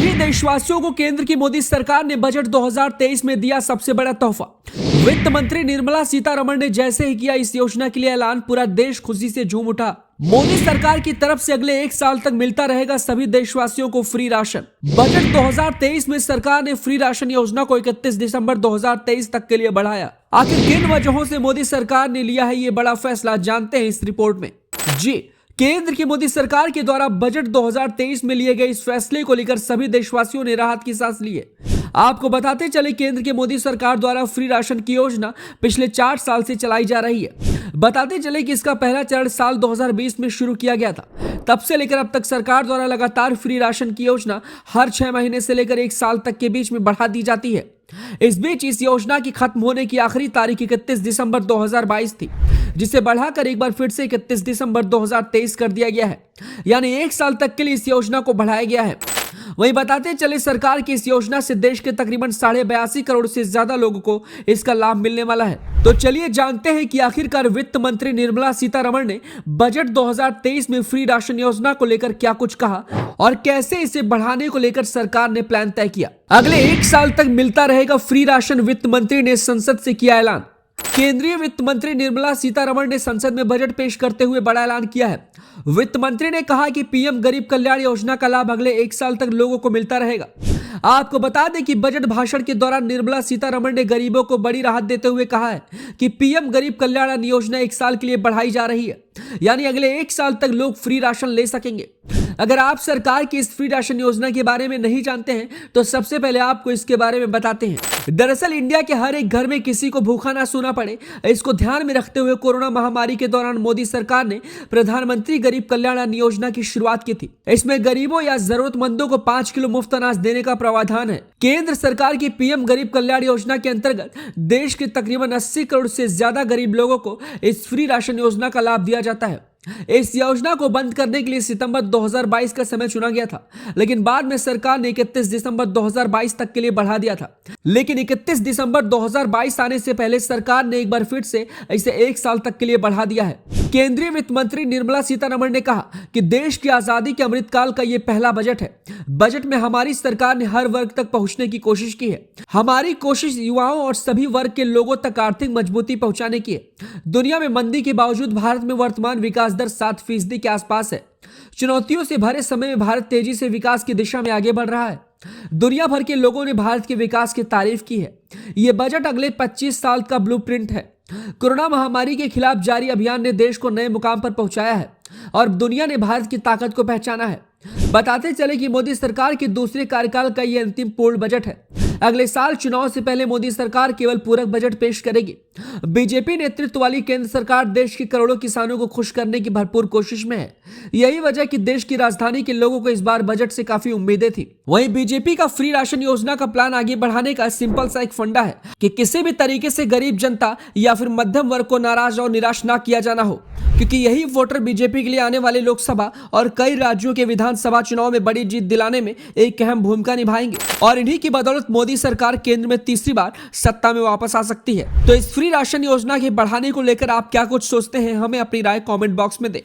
सभी देशवासियों को केंद्र की मोदी सरकार ने बजट 2023 में दिया सबसे बड़ा तोहफा। वित्त मंत्री निर्मला सीतारमण ने जैसे ही किया इस योजना के लिए ऐलान, पूरा देश खुशी से झूम उठा। मोदी सरकार की तरफ से अगले 1 साल तक मिलता रहेगा सभी देशवासियों को फ्री राशन। बजट 2023 में सरकार ने फ्री राशन योजना को 31 दिसंबर 2023 तक के लिए बढ़ाया। आखिर किन वजहों से मोदी सरकार ने लिया है ये बड़ा फैसला, जानते हैं इस रिपोर्ट में। जी, केंद्र की मोदी सरकार के द्वारा बजट 2023 में लिए गए इस फैसले को लेकर सभी देशवासियों ने राहत की सांस ली है। आपको बताते चले, केंद्र की मोदी सरकार द्वारा फ्री राशन की योजना पिछले 4 साल से चलाई जा रही है। बताते चले कि इसका पहला चरण साल 2020 में शुरू किया गया था। तब से लेकर अब तक सरकार द्वारा लगातार फ्री राशन की योजना हर 6 महीने से लेकर 1 साल तक के बीच में बढ़ा दी जाती है। इस बीच इस योजना की खत्म होने की आखिरी तारीख 31 दिसंबर 2022 थी, जिसे बढ़ाकर एक बार फिर से 31 दिसंबर 2023 कर दिया गया है। यानी 1 साल तक के लिए इस योजना को बढ़ाया गया है। वहीं बताते चले, सरकार की इस योजना से देश के तकरीबन 82.5 करोड़ से ज्यादा लोगों को इसका लाभ मिलने वाला है। तो चलिए जानते हैं कि आखिरकार वित्त मंत्री निर्मला सीतारमण ने बजट 2023 में फ्री राशन योजना को लेकर क्या कुछ कहा और कैसे इसे बढ़ाने को लेकर सरकार ने प्लान तय किया। अगले 1 साल तक मिलता रहेगा फ्री राशन, वित्त मंत्री ने संसद से किया ऐलान। केंद्रीय वित्त मंत्री निर्मला सीतारमण ने संसद में बजट पेश करते हुए बड़ा ऐलान किया है। वित्त मंत्री ने कहा कि पीएम गरीब कल्याण योजना का लाभ अगले 1 साल तक लोगों को मिलता रहेगा। आपको बता दें कि बजट भाषण के दौरान निर्मला सीतारमण ने गरीबों को बड़ी राहत देते हुए कहा है कि पीएम गरीब कल्याण योजना 1 साल के लिए बढ़ाई जा रही है, यानी अगले 1 साल तक लोग फ्री राशन ले सकेंगे। अगर आप सरकार की इस फ्री राशन योजना के बारे में नहीं जानते हैं तो सबसे पहले आपको इसके बारे में बताते हैं। दरअसल इंडिया के हर एक घर में किसी को भूखा ना सोना पड़े, इसको ध्यान में रखते हुए कोरोना महामारी के दौरान मोदी सरकार ने प्रधानमंत्री गरीब कल्याण योजना की शुरुआत की थी। इसमें गरीबों या जरूरतमंदों को 5 किलो मुफ्त अनाज देने का प्रावधान है। केंद्र सरकार की पीएम गरीब कल्याण योजना के अंतर्गत देश के तकरीबन 80 करोड़ से ज्यादा गरीब लोगों को इस फ्री राशन योजना का लाभ दिया जाता है। इस योजना को बंद करने के लिए सितंबर 2022 का समय चुना गया था, लेकिन बाद में सरकार ने 31 दिसंबर 2022 तक के लिए बढ़ा दिया था। लेकिन 31 दिसंबर 2022 आने से पहले सरकार ने एक बार फिर से इसे 1 साल तक के लिए बढ़ा दिया है। केंद्रीय वित्त मंत्री निर्मला सीतारमण ने कहा कि देश की आजादी के अमृतकाल का यह पहला बजट है। बजट में हमारी सरकार ने हर वर्ग तक पहुंचने की कोशिश की है। हमारी कोशिश युवाओं और सभी वर्ग के लोगों तक आर्थिक मजबूती पहुंचाने की है। दुनिया में मंदी के बावजूद भारत में वर्तमान विकास दर 7% के आसपास है। चुनौतियों से भरे समय में भारत तेजी से विकास की दिशा में आगे बढ़ रहा है। दुनिया भर के लोगों ने भारत के विकास की तारीफ की है। यह बजट अगले 25 साल का ब्लूप्रिंट है। कोरोना महामारी के खिलाफ जारी अभियान ने देश को नए मुकाम पर पहुंचाया है और दुनिया ने भारत की ताकत को पहचाना है। बताते चले कि मोदी सरकार के दूसरे कार्यकाल का यह अंतिम पूर्ण बजट है। अगले साल चुनाव से पहले मोदी सरकार केवल पूरक बजट पेश करेगी। बीजेपी नेतृत्व वाली केंद्र सरकार देश के करोड़ों किसानों को खुश करने की भरपूर कोशिश में है। यही वजह कि देश की राजधानी के लोगों को इस बार बजट से काफी उम्मीदें थी। वहीं बीजेपी का फ्री राशन योजना का प्लान आगे बढ़ाने का सिंपल सा एक फंडा है कि किसी भी तरीके से गरीब जनता या फिर मध्यम वर्ग को नाराज और निराश ना किया जाना हो, क्योंकि यही वोटर बीजेपी के लिए आने वाले लोकसभा और कई राज्यों के विधानसभा चुनाव में बड़ी जीत दिलाने में एक अहम भूमिका निभाएंगे और इन्हीं की बदौलत मोदी सरकार केंद्र में तीसरी बार सत्ता में वापस आ सकती है। तो इस फ्री राशन योजना के बढ़ाने को लेकर आप क्या कुछ सोचते हैं, हमें अपनी राय कमेंट बॉक्स में दें।